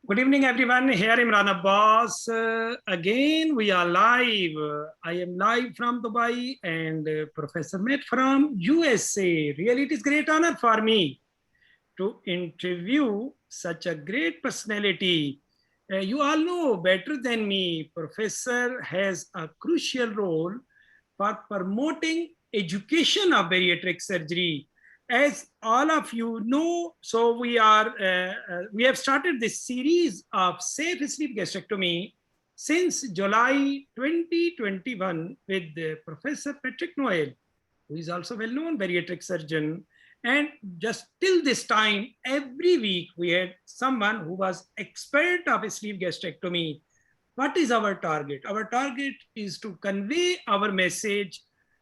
Good evening, everyone. Here Imran Abbas. Again, we are live. I am live from Dubai and Professor Matt from USA. Really, it is great honor for me to interview such a great personality. You all know better than me, Professor has a crucial role for promoting education of bariatric surgery. As all of you know, so we have started this series of safe sleep gastrectomy since July 2021 with Professor Patrick Noel, who is also well-known bariatric surgeon. And just till this time, every week we had someone who was expert of sleeve gastrectomy. What is our target? Our target is to convey our message.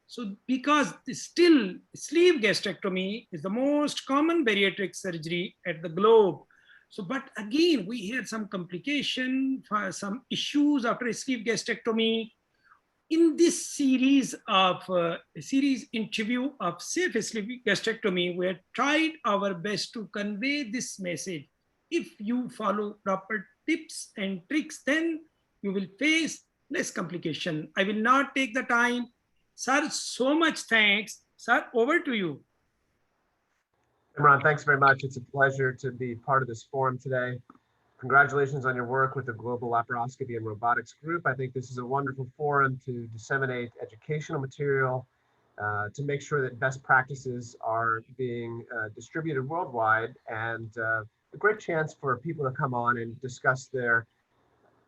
So because still sleeve gastrectomy is the most common bariatric surgery at the globe. So, but again, we had some complication, some issues after sleeve gastrectomy. In this series interview of safe sleeve gastrectomy, we have tried our best to convey this message. If you follow proper tips and tricks, then you will face less complication. I will not take the time. Sir, so much thanks. Sir, over to you. Imran, thanks very much. It's a pleasure to be part of this forum today. Congratulations on your work with the Global Laparoscopy and Robotics Group. I think this is a wonderful forum to disseminate educational material, to make sure that best practices are being distributed worldwide, and a great chance for people to come on and discuss their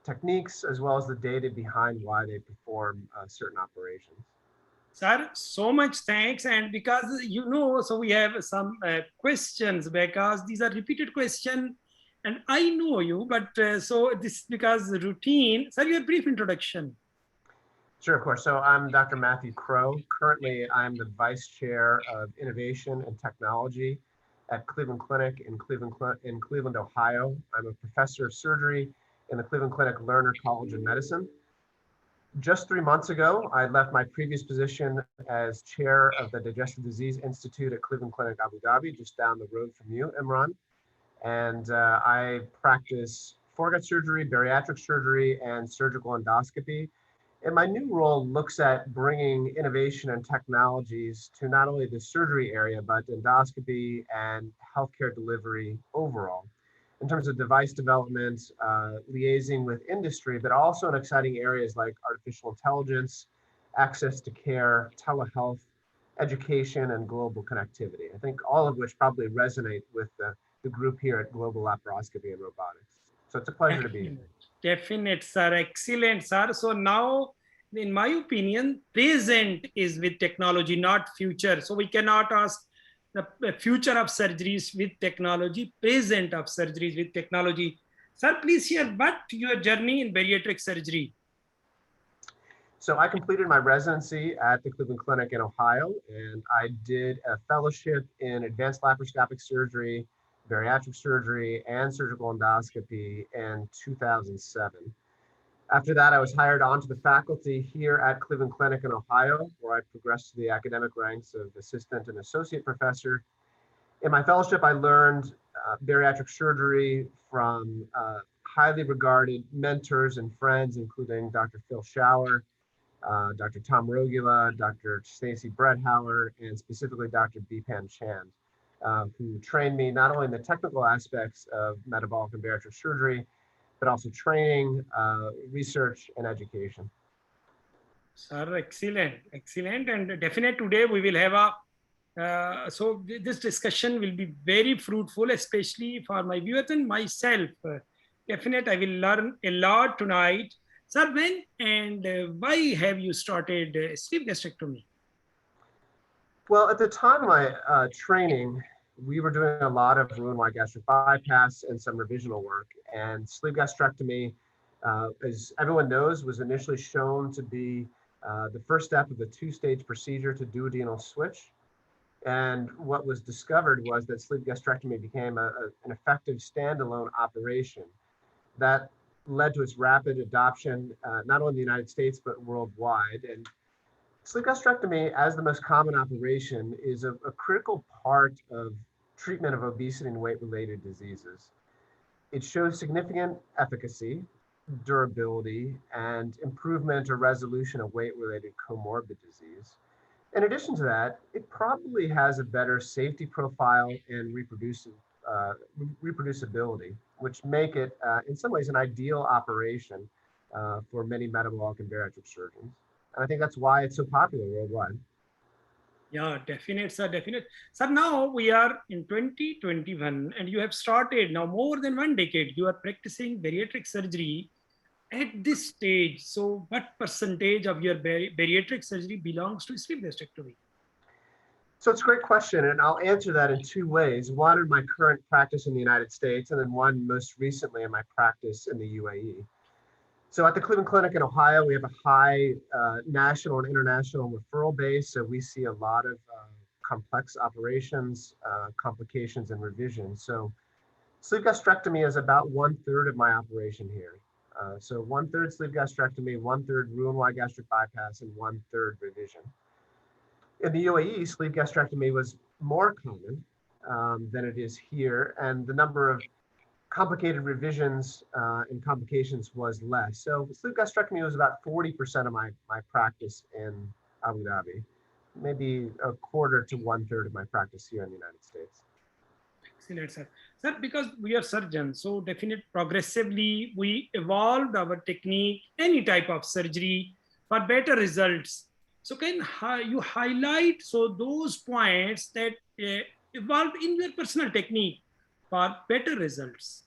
techniques as well as the data behind why they perform certain operations. Sir, so much thanks. And because so we have some questions because these are repeated questions. And I know you, but so this because routine. Sir, your brief introduction. Sure, of course. So I'm Dr. Matthew Kroh. Currently, I'm the Vice Chair of Innovation and Technology at Cleveland Clinic in Cleveland, Ohio. I'm a professor of surgery in the Cleveland Clinic Lerner College of Medicine. Just 3 months ago, I left my previous position as chair of the Digestive Disease Institute at Cleveland Clinic Abu Dhabi, just down the road from you, Imran. And I practice foregut surgery, bariatric surgery, and surgical endoscopy. And my new role looks at bringing innovation and technologies to not only the surgery area, but endoscopy and healthcare delivery overall, in terms of device development, liaising with industry, but also in exciting areas like artificial intelligence, access to care, telehealth, education, and global connectivity. I think all of which probably resonate with the group here at Global Laparoscopy and Robotics. So it's a pleasure to be here. Definite, sir. Excellent, sir. So now, in my opinion, present is with technology, not future. So we cannot ask the future of surgeries with technology, present of surgeries with technology. Sir, please share what your journey in bariatric surgery. So I completed my residency at the Cleveland Clinic in Ohio, and I did a fellowship in advanced laparoscopic surgery, bariatric surgery, and surgical endoscopy in 2007. After that, I was hired onto the faculty here at Cleveland Clinic in Ohio, where I progressed to the academic ranks of assistant and associate professor. In my fellowship, I learned bariatric surgery from highly regarded mentors and friends, including Dr. Phil Schauer, Dr. Tom Rogula, Dr. Stacy Bredhauer, and specifically Dr. Bipan Chand, who trained me not only in the technical aspects of metabolic and bariatric surgery, but also training, research, and education. Sir, excellent, excellent. And definitely today we will have so this discussion will be very fruitful, especially for my viewers and myself. Definitely I will learn a lot tonight. Sir, when and why have you started sleeve gastrectomy? Well, at the time of my training, we were doing a lot of Roux-en-Y gastric bypass and some revisional work. And sleeve gastrectomy, as everyone knows, was initially shown to be the first step of the two-stage procedure to duodenal switch. And what was discovered was that sleeve gastrectomy became an effective standalone operation that led to its rapid adoption, not only in the United States, but worldwide. And sleeve gastrectomy, as the most common operation, is a critical part of treatment of obesity and weight-related diseases. It shows significant efficacy, durability, and improvement or resolution of weight-related comorbid disease. In addition to that, it probably has a better safety profile and reproducibility, which make it, in some ways, an ideal operation for many metabolic and bariatric surgeons. And I think that's why it's so popular worldwide. Yeah, definite, sir, definite. Sir, now we are in 2021 and you have started now more than 1 decade. You are practicing bariatric surgery at this stage. So what percentage of your bariatric surgery belongs to sleeve gastrectomy? So it's a great question, and I'll answer that in two ways. One in my current practice in the United States, and then one most recently in my practice in the UAE. So at the Cleveland Clinic in Ohio, we have a high national and international referral base. So we see a lot of complex operations, complications, and revisions. So sleeve gastrectomy is about 1/3 of my operation here. So 1/3 sleeve gastrectomy, 1/3 Roux-en-Y gastric bypass, and 1/3 revision. In the UAE, sleeve gastrectomy was more common than it is here, and the number of complicated revisions and complications was less. So sleeve gastrectomy was about 40% of my practice in Abu Dhabi, maybe a quarter to 1/3 of my practice here in the United States. Excellent, sir. Sir, because we are surgeons, so definitely progressively we evolved our technique, any type of surgery for better results. So can you highlight so those points that evolved in your personal technique for better results?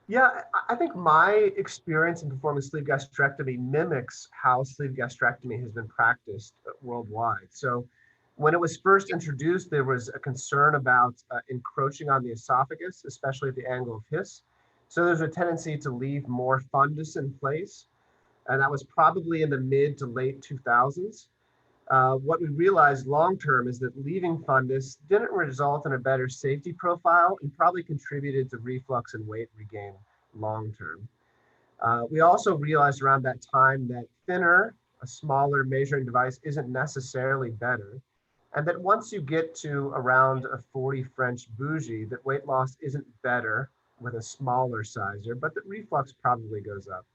Yeah, I think my experience in performing sleeve gastrectomy mimics how sleeve gastrectomy has been practiced worldwide. So when it was first introduced, there was a concern about encroaching on the esophagus, especially at the angle of His. So there's a tendency to leave more fundus in place. And that was probably in the mid to late 2000s. What we realized long-term is that leaving fundus didn't result in a better safety profile and probably contributed to reflux and weight regain long-term. We also realized around that time that thinner, a smaller measuring device isn't necessarily better. And that once you get to around a 40 French bougie, that weight loss isn't better with a smaller sizer, but that reflux probably goes up.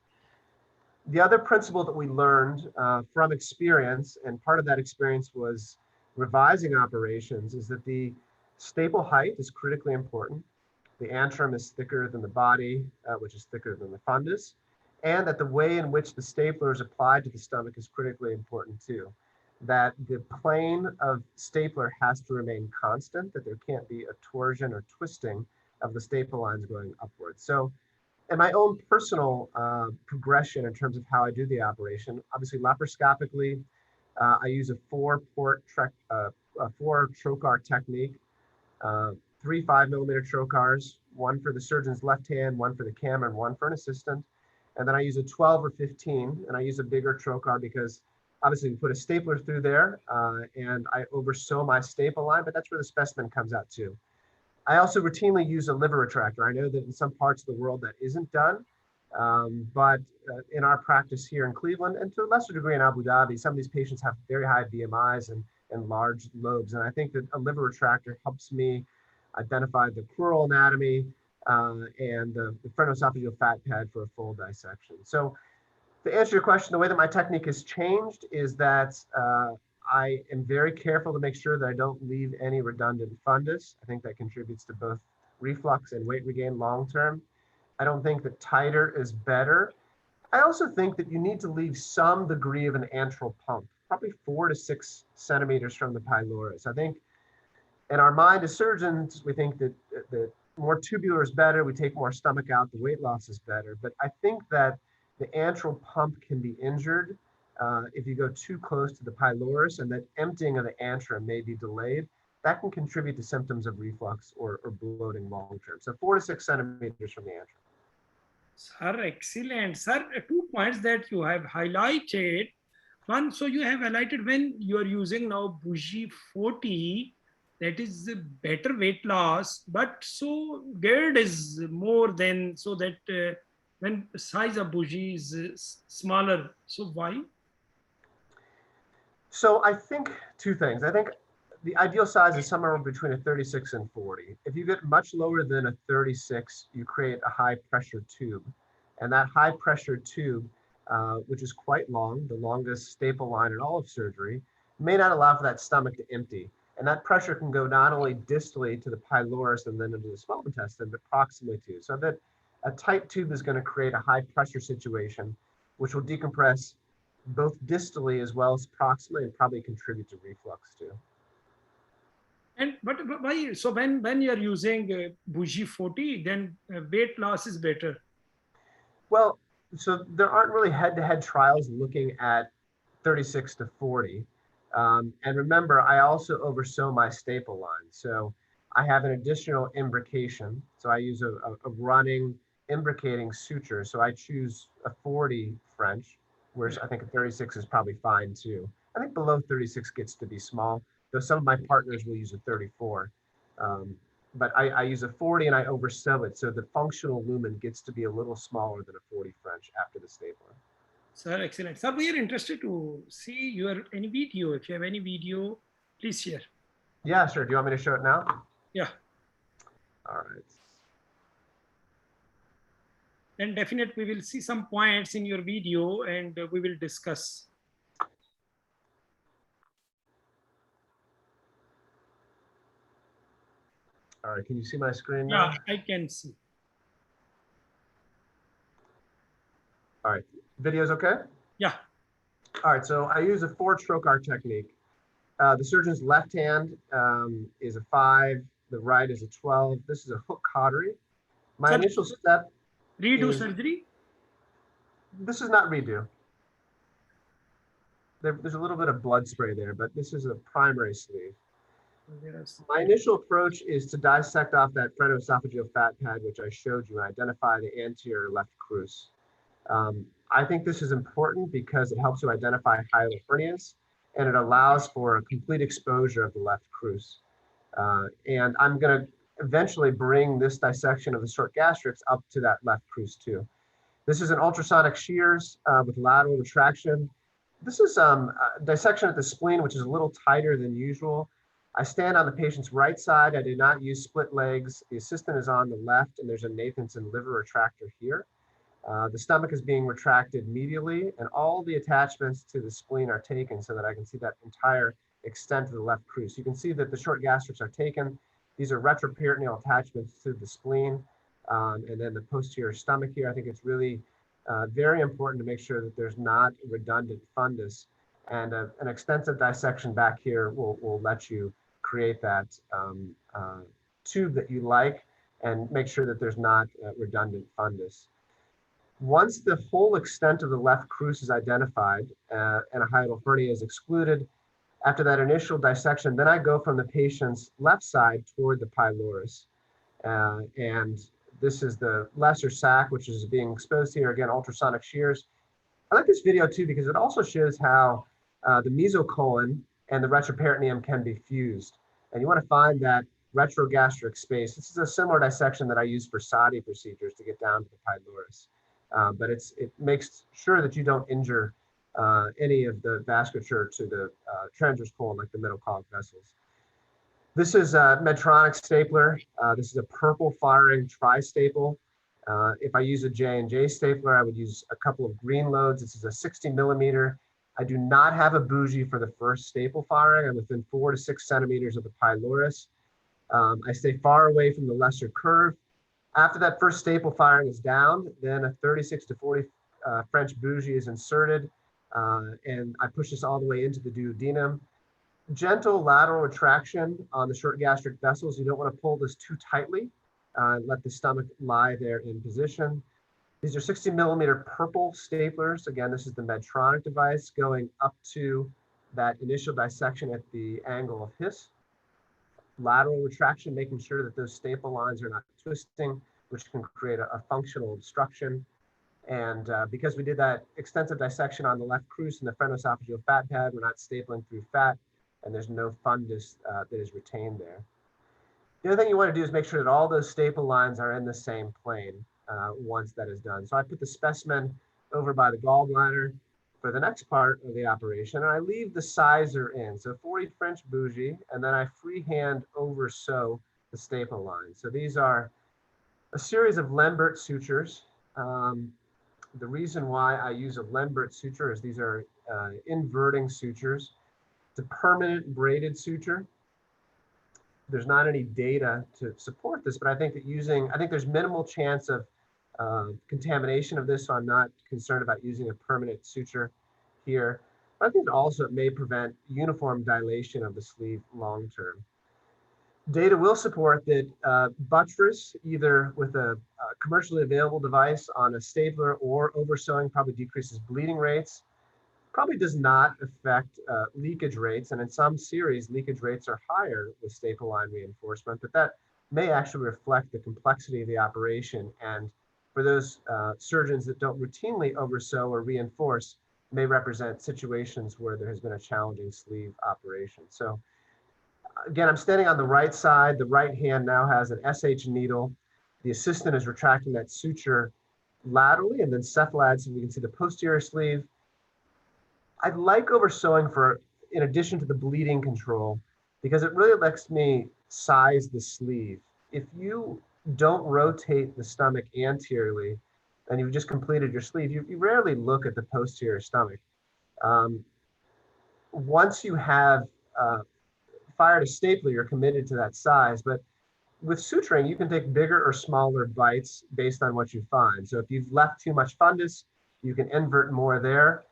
The other principle that we learned from experience, and part of that experience was revising operations, is that the staple height is critically important. The antrum is thicker than the body, which is thicker than the fundus, and that the way in which the stapler is applied to the stomach is critically important too. That the plane of stapler has to remain constant, that there can't be a torsion or twisting of the staple lines going upwards. So in my own personal progression in terms of how I do the operation, obviously laparoscopically, I use a four trocar technique, 3 5mm trocars, one for the surgeon's left hand, one for the camera, and one for an assistant. And then I use a 12 or 15, and I use a bigger trocar because obviously we put a stapler through there and I oversew my staple line, but that's where the specimen comes out too. I also routinely use a liver retractor. I know that in some parts of the world that isn't done, but in our practice here in Cleveland, and to a lesser degree in Abu Dhabi, some of these patients have very high BMIs and large lobes. And I think that a liver retractor helps me identify the crural anatomy and the frontoesophageal fat pad for a full dissection. So to answer your question, the way that my technique has changed is that I am very careful to make sure that I don't leave any redundant fundus. I think that contributes to both reflux and weight regain long-term. I don't think that tighter is better. I also think that you need to leave some degree of an antral pump, probably 4 to 6 centimeters from the pylorus. I think in our mind as surgeons, we think that the more tubular is better, we take more stomach out, the weight loss is better. But I think that the antral pump can be injured if you go too close to the pylorus, and that emptying of the antrum may be delayed. That can contribute to symptoms of reflux or bloating long-term. So 4 to 6 centimeters from the antrum. Sir, excellent. Sir, 2 points that you have highlighted. One, so you have highlighted when you are using now bougie 40, that is better weight loss, but so GERD is more than, so that when size of bougie is smaller. So why? So I think two things. I think the ideal size is somewhere between a 36 and 40. If you get much lower than a 36, you create a high pressure tube. And that high pressure tube, which is quite long, the longest staple line in all of surgery, may not allow for that stomach to empty. And that pressure can go not only distally to the pylorus and then into the small intestine, but proximally too. So that a tight tube is going to create a high pressure situation, which will decompress both distally as well as proximally and probably contribute to reflux too. And but why? So when you are using bougie 40, then weight loss is better. Well, so there aren't really head-to-head trials looking at 36 to 40. And remember, I also oversew my staple line. So I have an additional imbrication. So I use a running imbricating suture. So I choose a 40 French, whereas I think a 36 is probably fine too. I think below 36 gets to be small, though some of my partners will use a 34. But I use a 40 and I oversew it. So the functional lumen gets to be a little smaller than a 40 French after the stapler. Sir, excellent. Sir, we are interested to see your any video. If you have any video, please share. Yeah, sure. Do you want me to show it now? Yeah. All right. Then definitely we will see some points in your video and we will discuss. All right, can you see my screen now? Yeah, I can see. All right, video's okay? Yeah. All right, so I use a 4 trocar technique. The surgeon's left hand is a 5, the right is a 12. This is a hook cautery. My initial step Redo surgery? This is not redo. There's a little bit of blood spray there, but this is a primary sleeve. My initial approach is to dissect off that esophageal fat pad, which I showed you, and identify the anterior left crus. I think this is important because it helps you identify hiatal hernias, and it allows for a complete exposure of the left crus. And I'm going to eventually bring this dissection of the short gastrics up to that left crus too. This is an ultrasonic shears with lateral retraction. This is dissection at the spleen, which is a little tighter than usual. I stand on the patient's right side. I do not use split legs. The assistant is on the left, and there's a Nathanson liver retractor here. The stomach is being retracted medially, and all the attachments to the spleen are taken so that I can see that entire extent of the left crus. You can see that the short gastrics are taken. These are retroperitoneal attachments to the spleen, and then the posterior stomach here. I think it's really very important to make sure that there's not redundant fundus, and an extensive dissection back here will let you create that tube that you like and make sure that there's not redundant fundus. Once the whole extent of the left crus is identified and a hiatal hernia is excluded, after that initial dissection, then I go from the patient's left side toward the pylorus. And this is the lesser sac, which is being exposed here. Again, ultrasonic shears. I like this video too because it also shows how the mesocolon and the retroperitoneum can be fused. And you want to find that retrogastric space. This is a similar dissection that I use for Sadi procedures to get down to the pylorus. But it makes sure that you don't injure any of the vasculature to the transverse colon, like the middle colic vessels. This is a Medtronic stapler. This is a purple firing tri-staple. If I use a J&J stapler, I would use a couple of green loads. This is a 60 millimeter. I do not have a bougie for the first staple firing. I'm within 4 to 6 centimeters of the pylorus. I stay far away from the lesser curve. After that first staple firing is down, then a 36 to 40 French bougie is inserted, and I push this all the way into the duodenum. Gentle lateral retraction on the short gastric vessels. You don't want to pull this too tightly. Let the stomach lie there in position. These are 60 millimeter purple staplers. Again, this is the Medtronic device going up to that initial dissection at the angle of His. Lateral retraction, making sure that those staple lines are not twisting, which can create a functional obstruction. And because we did that extensive dissection on the left crus and the esophageal fat pad, we're not stapling through fat, and there's no fundus that is retained there. The other thing you want to do is make sure that all those staple lines are in the same plane once that is done. So I put the specimen over by the gallbladder, for the next part of the operation, and I leave the sizer in. So 40 French bougie, and then I freehand over sew the staple line. So these are a series of Lambert sutures. The reason why I use a Lambert suture is these are inverting sutures. It's a permanent braided suture. There's not any data to support this, but I think that I think there's minimal chance of contamination of this, so I'm not concerned about using a permanent suture here. But I think also it may prevent uniform dilation of the sleeve long term. Data will support that buttress, either with a commercially available device on a stapler or oversewing, probably decreases bleeding rates. Probably does not affect leakage rates, and in some series, leakage rates are higher with staple line reinforcement, but that may actually reflect the complexity of the operation. And for those surgeons that don't routinely oversew or reinforce, may represent situations where there has been a challenging sleeve operation. So again, I'm standing on the right side. The right hand now has an SH needle. The assistant is retracting that suture laterally and then cephalad, so we can see the posterior sleeve. I like oversewing in addition to the bleeding control, because it really lets me size the sleeve. If you don't rotate the stomach anteriorly and you've just completed your sleeve, you rarely look at the posterior stomach. Once you have fired a stapler, you're committed to that size, but with suturing, you can take bigger or smaller bites based on what you find. So if you've left too much fundus, you can invert more there.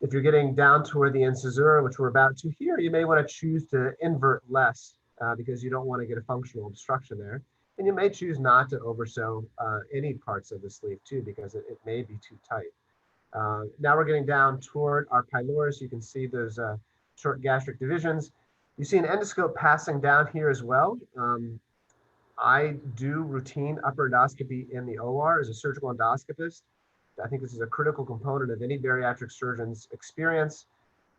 If you're getting down toward the incisura, which we're about to here, you may want to choose to invert less because you don't want to get a functional obstruction there. And you may choose not to oversew any parts of the sleeve too, because it may be too tight. Now we're getting down toward our pylori, so you can see those short gastric divisions. You see an endoscope passing down here as well. I do routine upper endoscopy in the OR as a surgical endoscopist. I think this is a critical component of any bariatric surgeon's experience.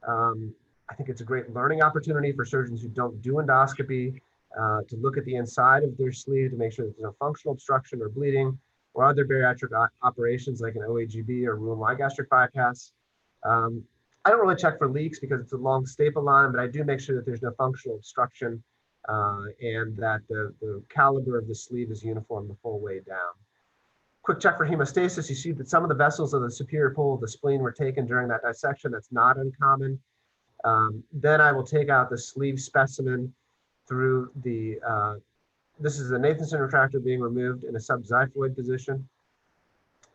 I think it's a great learning opportunity for surgeons who don't do endoscopy to look at the inside of their sleeve to make sure that there's no functional obstruction or bleeding, or other bariatric operations like an OAGB or Roux-en-Y gastric bypass. I don't really check for leaks because it's a long staple line, but I do make sure that there's no functional obstruction and that the caliber of the sleeve is uniform the full way down. Quick check for hemostasis. You see that some of the vessels of the superior pole of the spleen were taken during that dissection. That's not uncommon. Then I will take out the sleeve specimen through this is a Nathanson retractor being removed in a subxiphoid position.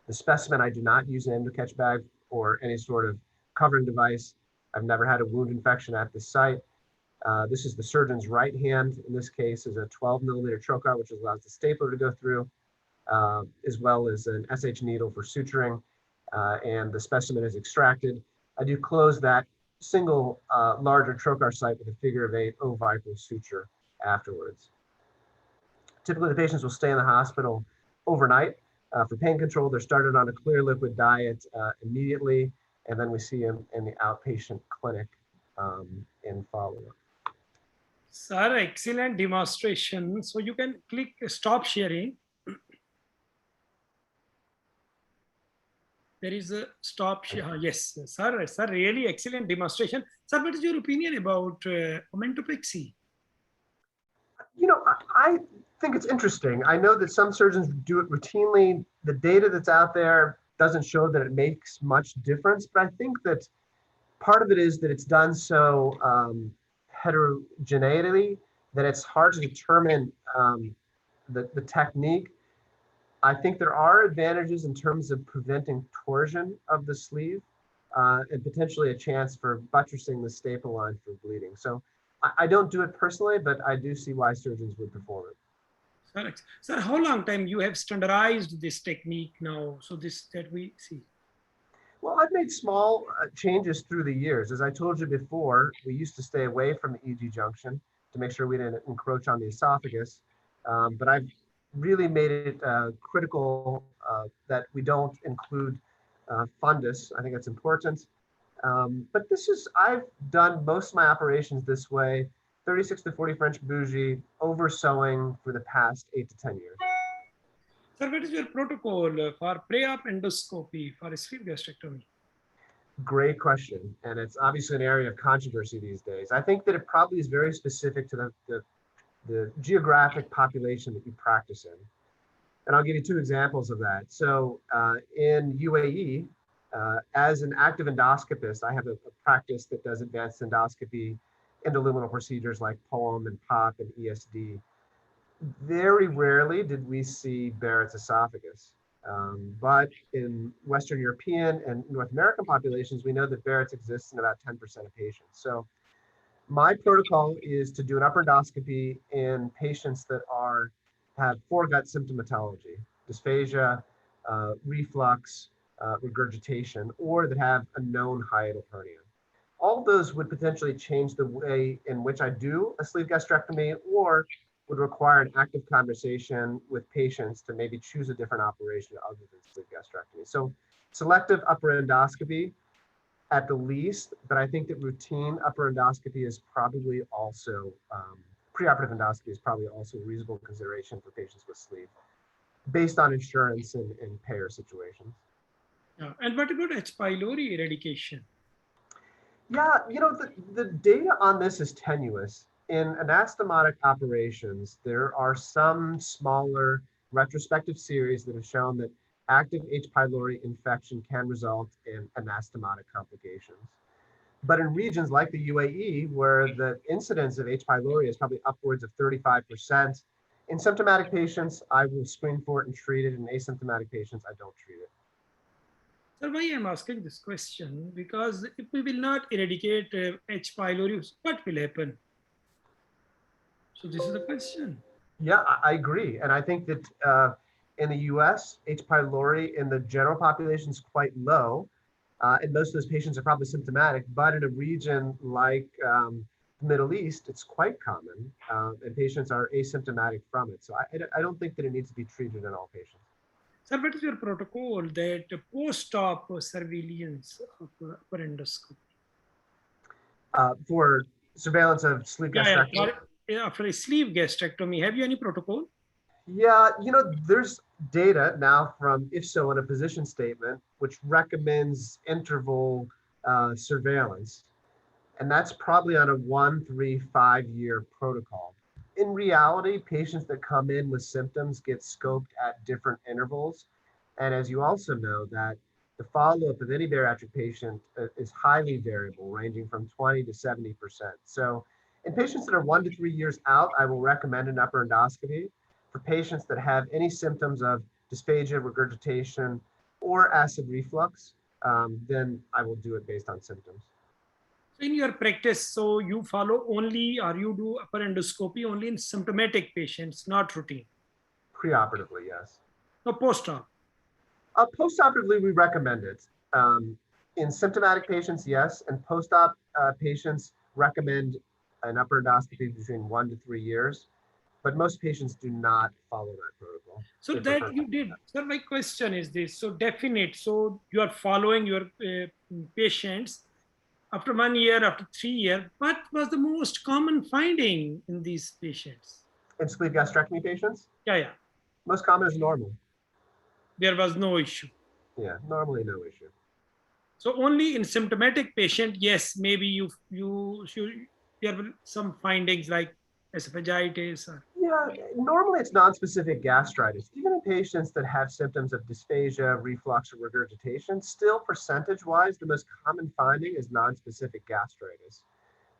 The specimen, I do not use an endocatch bag or any sort of covering device. I've never had a wound infection at the site. This is the surgeon's right hand. In this case is a 12mm trocar, which allows the stapler to go through, as well as an SH needle for suturing, and the specimen is extracted. I do close that single larger trocar site with a figure-of-8 oviposial suture afterwards. Typically, the patients will stay in the hospital overnight for pain control. They're started on a clear liquid diet immediately, and then we see them in the outpatient clinic in follow-up. Sir, excellent demonstration. So you can click stop sharing. There is a stop share. Yes, sir, really excellent demonstration. Sir, what is your opinion about omentopexy? You know, I think it's interesting. I know that some surgeons do it routinely. The data that's out there doesn't show that it makes much difference, but I think that part of it is that it's done so heterogeneity that it's hard to determine the technique. I think there are advantages in terms of preventing torsion of the sleeve and potentially a chance for buttressing the staple line for bleeding. So I don't do it personally, but I do see why surgeons would perform it. Correct. Sir, how long time you have standardized this technique now? So this that we see. Well, I've made small changes through the years. As I told you before, we used to stay away from the EG junction to make sure we didn't encroach on the esophagus. But I've really made it critical that we don't include fundus. I think that's important. But I've done most of my operations this way, 36 to 40 French bougie, oversewing for the past 8 to 10 years. Sir, what is your protocol for pre-op endoscopy for sleeve gastrectomy? Great question. And it's obviously an area of controversy these days. I think that it probably is very specific to the geographic population that you practice in. And I'll give you two examples of that. So in UAE, as an active endoscopist, I have a practice that does advanced endoscopy, endoluminal procedures like POEM and POP and ESD. Very rarely did we see Barrett's esophagus. But in Western European and North American populations, we know that Barrett's exists in about 10% of patients. So my protocol is to do an upper endoscopy in patients that have foregut symptomatology, dysphagia, reflux, regurgitation, or that have a known hiatal hernia. All those would potentially change the way in which I do a sleeve gastrectomy, or would require an active conversation with patients to maybe choose a different operation other than sleeve gastrectomy. So selective upper endoscopy at the least, but I think that routine upper endoscopy is probably also, preoperative endoscopy is probably also a reasonable consideration for patients with sleeve, based on insurance and payer situations. Yeah. And what about H. pylori eradication? Yeah, the data on this is tenuous. In anastomotic operations, there are some smaller retrospective series that have shown that active H. pylori infection can result in anastomotic complications. But in regions like the UAE, where the incidence of H. pylori is probably upwards of 35%, in symptomatic patients, I will screen for it and treat it. In asymptomatic patients, I don't treat it. So why I'm asking this question? Because if we will not eradicate H. pylori, what will happen? So this is the question. Yeah, I agree. And I think that in the US, H. pylori in the general population is quite low. And most of those patients are probably symptomatic, but in a region like the Middle East, it's quite common, and patients are asymptomatic from it. So I don't think that it needs to be treated in all patients. Sir, what is your protocol that post-op surveillance of upper endoscopy? For surveillance of sleeve gastrectomy? After a sleeve gastrectomy, have you any protocol? Yeah, there's data now from IFSO in a position statement, which recommends interval surveillance. And that's probably on a 1, 3, 5-year protocol. In reality, patients that come in with symptoms get scoped at different intervals. And as you also know, that the follow-up of any bariatric patient is highly variable, ranging from 20 to 70%. So in patients that are 1 to 3 years out, I will recommend an upper endoscopy. For patients that have any symptoms of dysphagia, regurgitation, or acid reflux, then I will do it based on symptoms. So in your practice, so you follow only, or you do upper endoscopy only in symptomatic patients, not routine? Preoperatively, yes. No, post-op? Postoperatively, we recommend it. In symptomatic patients, yes, and post-op patients recommend an upper endoscopy between 1 to 3 years, but most patients do not follow that protocol. So that you did. So my question is this, so definite, so you are following your patients after 1 year, after 3 years, what was the most common finding in these patients? In sleeve gastrectomy patients? Yeah. Most common is normal. There was no issue. Yeah, normally no issue. So only in symptomatic patient, yes, maybe there were some findings like esophagitis. Yeah, normally it's non-specific gastritis. Even in patients that have symptoms of dysphagia, reflux, or regurgitation, still percentage-wise, the most common finding is non-specific gastritis.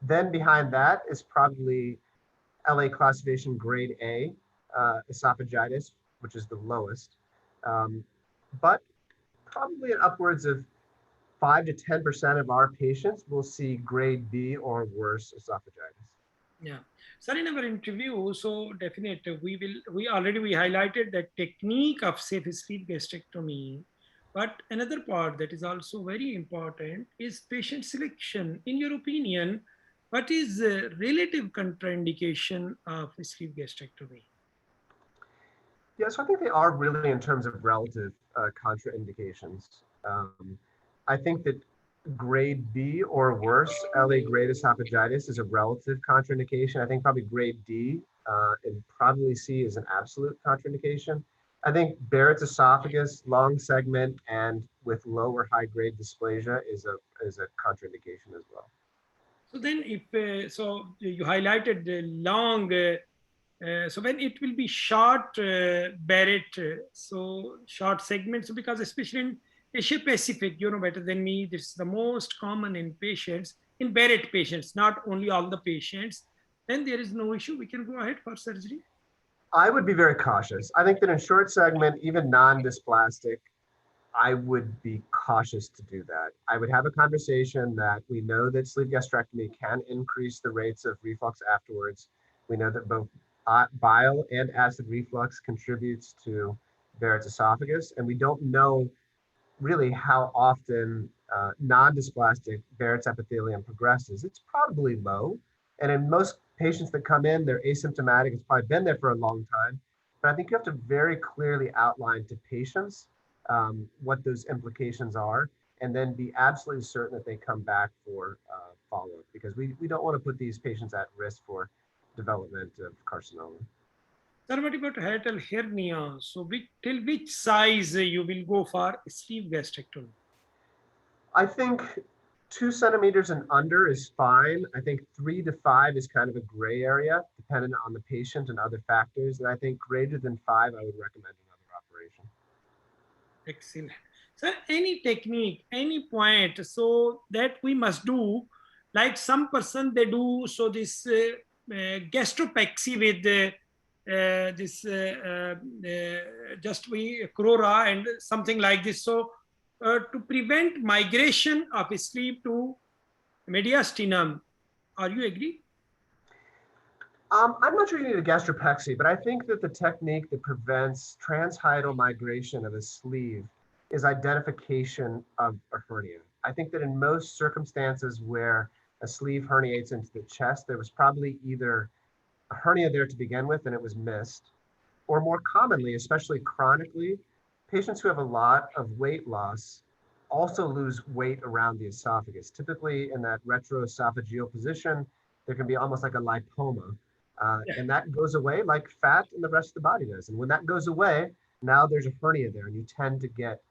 Then behind that is probably LA classification grade A, esophagitis, which is the lowest. But probably upwards of 5 to 10% of our patients will see grade B or worse esophagitis. Yeah. Sir, in our interview, so definitely we highlighted the technique of safe sleeve gastrectomy, but another part that is also very important is patient selection. In your opinion, what is the relative contraindication of sleeve gastrectomy? Yeah, so I think they are really in terms of relative contraindications. I think that grade B or worse, LA grade esophagitis is a relative contraindication. I think probably grade D and probably C is an absolute contraindication. I think Barrett's esophagus, long segment, and with low or high grade dysplasia is a contraindication as well. So then if, so you highlighted the long, so when it will be short Barrett, so short segments, because especially in Asia Pacific, you know better than me, this is the most common in patients, in Barrett patients, not only all the patients, then there is no issue. We can go ahead for surgery. I would be very cautious. I think that in short segment, even non-dysplastic, I would be cautious to do that. I would have a conversation that we know that sleeve gastrectomy can increase the rates of reflux afterwards. We know that both bile and acid reflux contributes to Barrett's esophagus, and we don't know really how often non-dysplastic Barrett's epithelium progresses. It's probably low. And in most patients that come in, they're asymptomatic. It's probably been there for a long time. But I think you have to very clearly outline to patients what those implications are, and then be absolutely certain that they come back for follow-up, because we don't want to put these patients at risk for development of carcinoma. Sir, what about hiatal hernia? So till which size you will go for sleeve gastrectomy? I think 2 centimeters and under is fine. I think 3 to 5 is kind of a gray area, dependent on the patient and other factors. And I think greater than 5, I would recommend another operation. Excellent. Sir, any technique, any point, so that we must do, like some person they do, so this gastropexy with this just we Kroh and something like this. So to prevent migration of sleeve to mediastinum, are you agree? I'm not sure you need a gastropexy, but I think that the technique that prevents transhiatal migration of a sleeve is identification of a hernia. I think that in most circumstances where a sleeve herniates into the chest, there was probably either a hernia there to begin with and it was missed, or more commonly, especially chronically, patients who have a lot of weight loss also lose weight around the esophagus. Typically in that retroesophageal position, there can be almost like a lipoma. And that goes away like fat in the rest of the body does. And when that goes away, now there's a hernia there, and you tend to get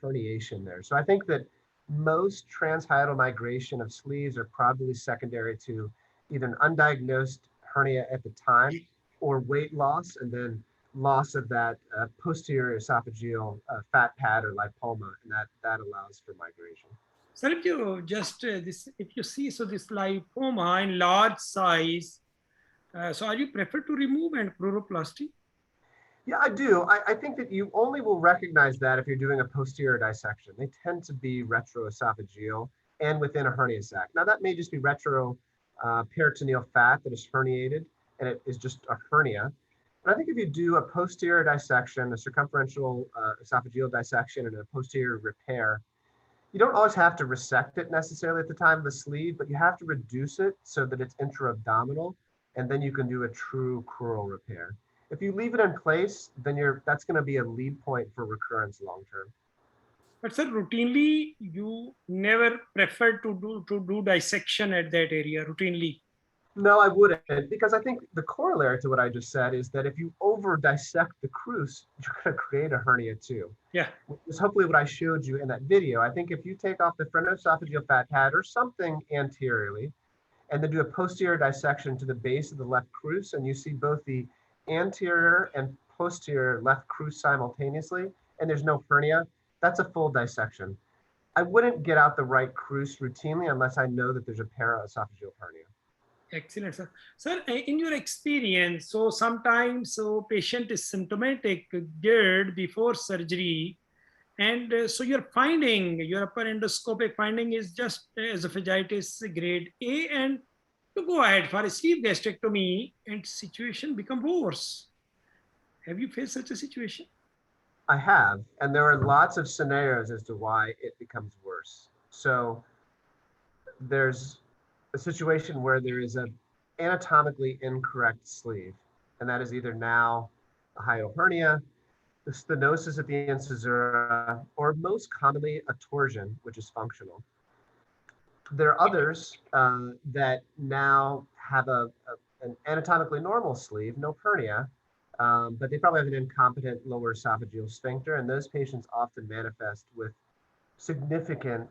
herniation there. So I think that most transhiatal migration of sleeves are probably secondary to either an undiagnosed hernia at the time or weight loss, and then loss of that posterior esophageal fat pad or lipoma, and that allows for migration. So if you just this, if you see, so this lipoma in large size, so are you prefer to remove and chloroplasty? Yeah, I do. I think that you only will recognize that if you're doing a posterior dissection. They tend to be retroesophageal and within a hernia sac. Now that may just be peritoneal fat that is herniated, and it is just a hernia. But I think if you do a posterior dissection, a circumferential esophageal dissection, and a posterior repair, you don't always have to resect it necessarily at the time of the sleeve, but you have to reduce it so that it's intra-abdominal, and then you can do a true crural repair. If you leave it in place, then that's going to be a lead point for recurrence long term. But sir, routinely you never prefer to do dissection at that area routinely. No, I wouldn't, because I think the corollary to what I just said is that if you over dissect the crus, you're going to create a hernia too. Yeah. Which is hopefully what I showed you in that video. I think if you take off the frontoesophageal fat pad or something anteriorly, and then do a posterior dissection to the base of the left crus, and you see both the anterior and posterior left crus simultaneously, and there's no hernia, that's a full dissection. I wouldn't get out the right crus routinely unless I know that there's a paraesophageal hernia. Excellent, sir. Sir, in your experience, so sometimes so patient is symptomatic GERD before surgery, and so your finding, your upper endoscopic finding is just esophagitis grade A, and to go ahead for a sleeve gastrectomy, and situation become worse. Have you faced such a situation? I have, and there are lots of scenarios as to why it becomes worse. So there's a situation where there is an anatomically incorrect sleeve, and that is either now a hyohernia, the stenosis at the incisura, or most commonly a torsion, which is functional. There are others that now have an anatomically normal sleeve, no hernia, but they probably have an incompetent lower esophageal sphincter, and those patients often manifest with significant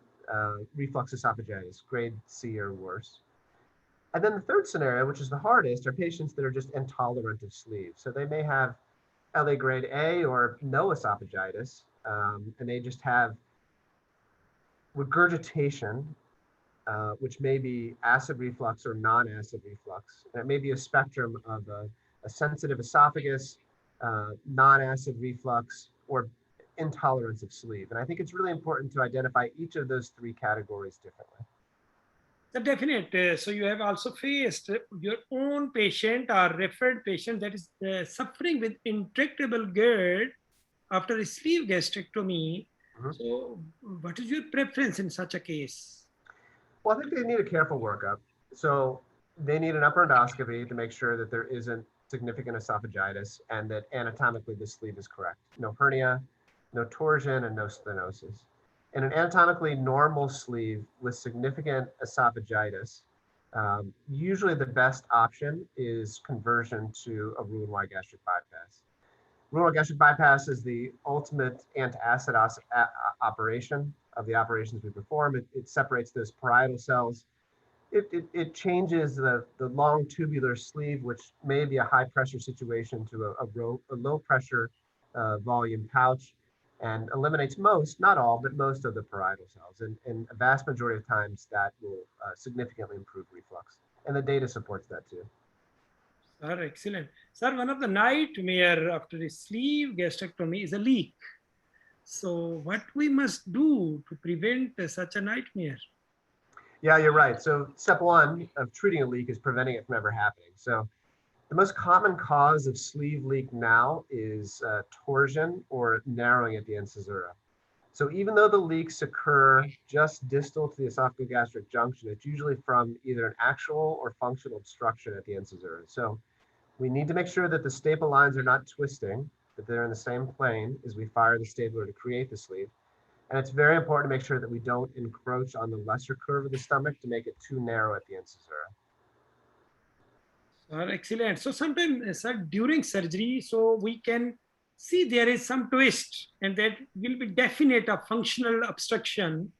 reflux esophagitis, grade C or worse. And then the third scenario, which is the hardest, are patients that are just intolerant of sleeve. So they may have LA grade A or no esophagitis, and they just have regurgitation, which may be acid reflux or non-acid reflux. And it may be a spectrum of a sensitive esophagus, non-acid reflux, or intolerance of sleeve. And I think it's really important to identify each of those three categories differently. The definite. So you have also faced your own patient or referred patient that is suffering with intractable GERD after a sleeve gastrectomy. So what is your preference in such a case? Well, I think they need a careful workup. So they need an upper endoscopy to make sure that there isn't significant esophagitis and that anatomically the sleeve is correct. No hernia, no torsion, and no stenosis. In an anatomically normal sleeve with significant esophagitis, usually the best option is conversion to a Roux-en-Y gastric bypass. Roux-en-Y gastric bypass is the ultimate antacid operation of the operations we perform. It separates those parietal cells. It changes the long tubular sleeve, which may be a high pressure situation, to a low pressure volume pouch, and eliminates most, not all, but most of the parietal cells. And a vast majority of times that will significantly improve reflux. And the data supports that too. Sir, excellent. Sir, one of the nightmare after a sleeve gastrectomy is a leak. So what we must do to prevent such a nightmare? Yeah, you're right. So step one of treating a leak is preventing it from ever happening. So the most common cause of sleeve leak now is torsion or narrowing at the incisura. So even though the leaks occur just distal to the esophagogastric junction, it's usually from either an actual or functional obstruction at the incisura. So we need to make sure that the staple lines are not twisting, that they're in the same plane as we fire the stapler to create the sleeve. And it's very important to make sure that we don't encroach on the lesser curve of the stomach to make it too narrow at the incisura. Excellent. So sometimes, sir, during surgery, so we can see there is some twist, and that will be definite a functional obstruction.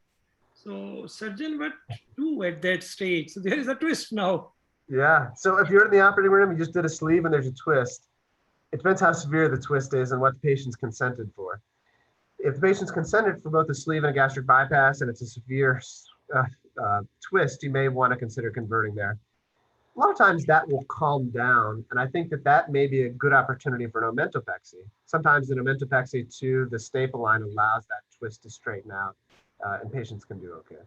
So surgeon, what do at that stage? So there is a twist now. Yeah. So if you're in the operating room, you just did a sleeve and there's a twist. It depends how severe the twist is and what the patient's consented for. If the patient's consented for both a sleeve and a gastric bypass and it's a severe twist, you may want to consider converting there. A lot of times that will calm down, and I think that that may be a good opportunity for an omentopexy. Sometimes in omentopexy too, the staple line allows that twist to straighten out, and patients can do okay.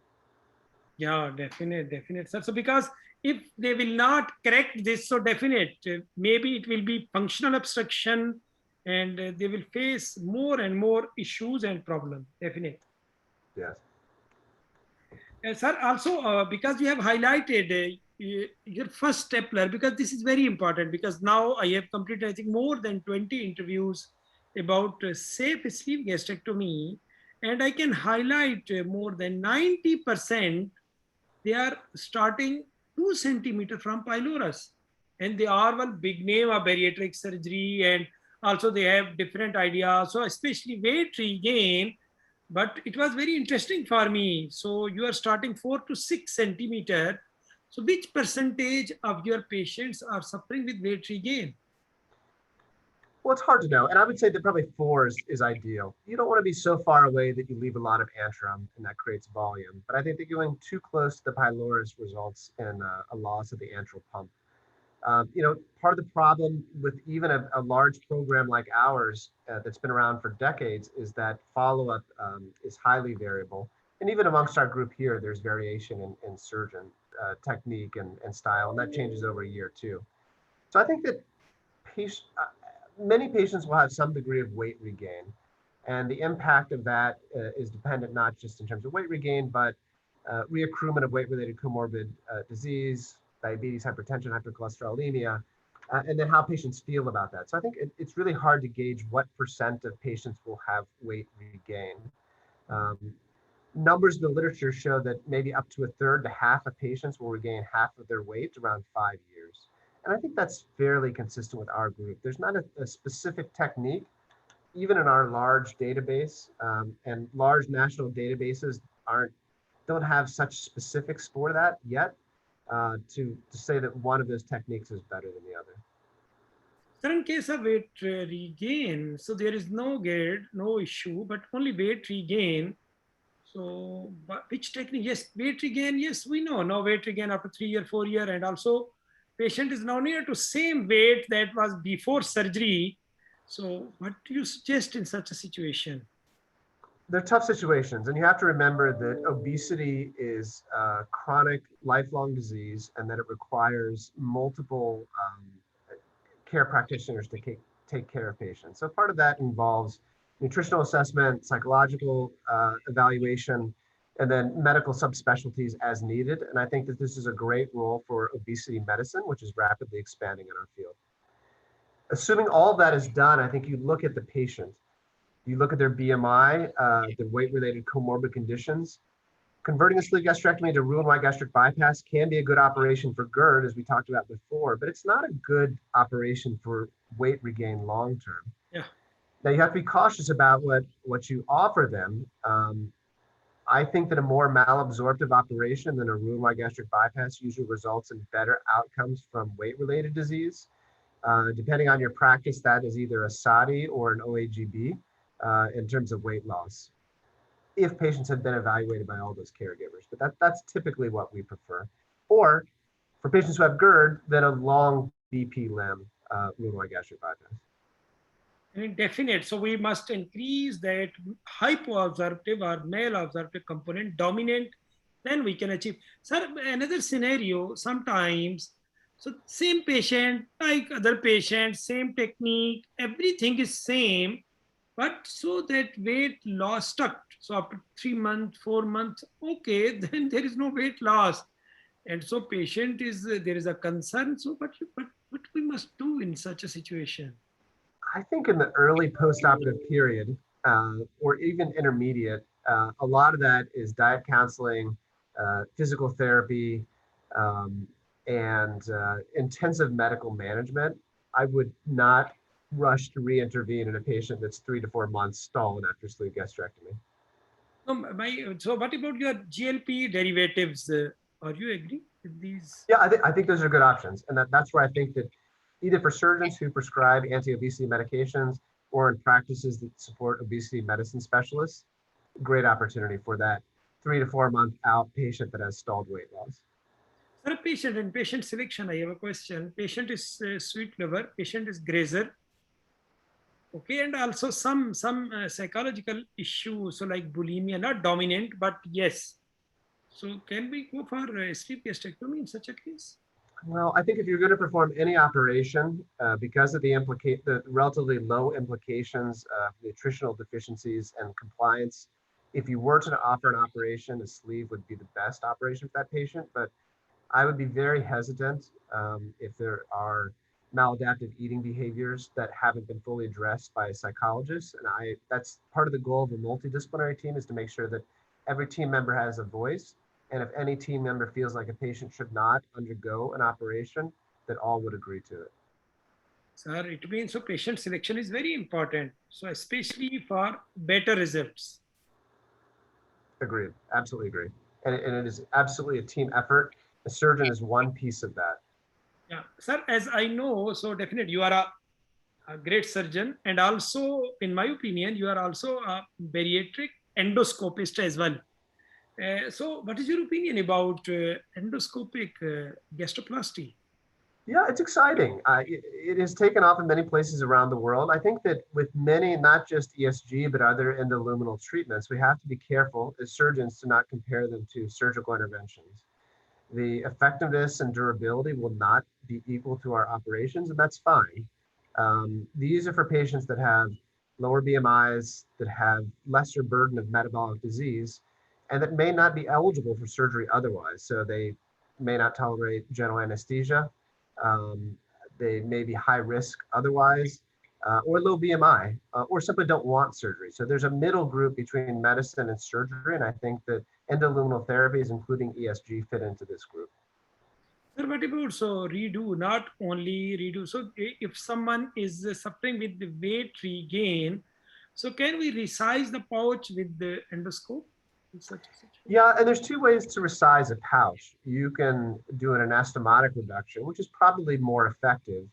Yeah, definite. Sir. So because if they will not correct this, so definite, maybe it will be functional obstruction, and they will face more and more issues and problems. Definite. Yes. Sir, also because you have highlighted your first stapler, because this is very important, because now I have completed, I think, more than 20 interviews about safe sleeve gastrectomy, and I can highlight more than 90%, they are starting 2 centimeter from pylorus, and they are one big name of bariatric surgery, and also they have different ideas, so especially weight regain. But it was very interesting for me. So you are starting 4 to 6 centimeter. So which percentage of your patients are suffering with weight regain? Well, it's hard to know. And I would say that probably 4 is ideal. You don't want to be so far away that you leave a lot of antrum and that creates volume. But I think that going too close to the pylorus results in a loss of the antral pump. Part of the problem with even a large program like ours that's been around for decades is that follow-up is highly variable. And even amongst our group here, there's variation in surgeon technique and style, and that changes over a year too. So I think that many patients will have some degree of weight regain. And the impact of that is dependent not just in terms of weight regain, but reaccruement of weight-related comorbid disease, diabetes, hypertension, hypercholesterolemia, and then how patients feel about that. So I think it's really hard to gauge what % of patients will have weight regain. Numbers in the literature show that maybe up to a third to half of patients will regain half of their weight around 5 years. And I think that's fairly consistent with our group. There's not a specific technique, even in our large database, and large national databases don't have such specifics for that yet, to say that one of those techniques is better than the other. So in case of weight regain, so there is no GERD, no issue, but only weight regain. So which technique? Yes, weight regain. Yes, we know. No weight regain after 3 year, 4 year, and also patient is now near to same weight that was before surgery. So what do you suggest in such a situation? They're tough situations, and you have to remember that obesity is a chronic, lifelong disease, and that it requires multiple care practitioners to take care of patients. So part of that involves nutritional assessment, psychological evaluation, and then medical subspecialties as needed. And I think that this is a great role for obesity medicine, which is rapidly expanding in our field. Assuming all that is done, I think you look at the patient. You look at their BMI, the weight-related comorbid conditions. Converting a sleeve gastrectomy to Roux-en-Y gastric bypass can be a good operation for GERD, as we talked about before, but it's not a good operation for weight regain long-term. Yeah. Now, you have to be cautious about what you offer them. I think that a more malabsorptive operation than a Roux-en-Y gastric bypass usually results in better outcomes from weight-related disease. Depending on your practice, that is either a SADI or an OAGB in terms of weight loss, if patients have been evaluated by all those caregivers. But that's typically what we prefer. Or for patients who have GERD, then a long BP limb Roux-en-Y gastric bypass. Definite. So we must increase that hypoabsorptive or malabsorptive component dominant, then we can achieve. Sir, another scenario, sometimes, so same patient, like other patients, same technique, everything is same, but so that weight loss stuck. So after 3 months, 4 months, okay, then there is no weight loss. And so patient is, there is a concern. So what we must do in such a situation? I think in the early postoperative period, or even intermediate, a lot of that is diet counseling, physical therapy, and intensive medical management. I would not rush to re-intervene in a patient that's 3 to 4 months stalled after sleeve gastrectomy. So what about your GLP derivatives? Are you agree with these? Yeah, I think those are good options. And that's where I think that either for surgeons who prescribe anti-obesity medications or in practices that support obesity medicine specialists, great opportunity for that 3 to 4 month outpatient that has stalled weight loss. Sir, patient and patient selection, I have a question. Patient is sweet lover, patient is grazer. Okay, and also some psychological issues, so like bulimia, not dominant, but yes. So can we go for sleeve gastrectomy in such a case? Well, I think if you're going to perform any operation, because of the relatively low implications of nutritional deficiencies and compliance, if you were to offer an operation, a sleeve would be the best operation for that patient. But I would be very hesitant if there are maladaptive eating behaviors that haven't been fully addressed by a psychologist. And that's part of the goal of a multidisciplinary team, is to make sure that every team member has a voice. And if any team member feels like a patient should not undergo an operation, that all would agree to it. Sir, it means so patient selection is very important. So especially for better results. Agreed. Absolutely agree. And it is absolutely a team effort. The surgeon is one piece of that. Yeah, sir, as I know, so definitely you are a great surgeon, and also, in my opinion, you are also a bariatric endoscopist as well. So what is your opinion about endoscopic gastroplasty? Yeah, it's exciting. It has taken off in many places around the world. I think that with many, not just ESG, but other endoluminal treatments, we have to be careful as surgeons to not compare them to surgical interventions. The effectiveness and durability will not be equal to our operations, and that's fine. These are for patients that have lower BMIs, that have lesser burden of metabolic disease, and that may not be eligible for surgery otherwise. So they may not tolerate general anesthesia. They may be high risk otherwise, or low BMI, or simply don't want surgery. So there's a middle group between medicine and surgery, and I think that endoluminal therapies, including ESG, fit into this group. Sir, what about so redo, not only redo? So if someone is suffering with the weight regain, so can we resize the pouch with the endoscope in such a situation? Yeah, and there's two ways to resize a pouch. You can do an anastomotic reduction, which is probably more effective.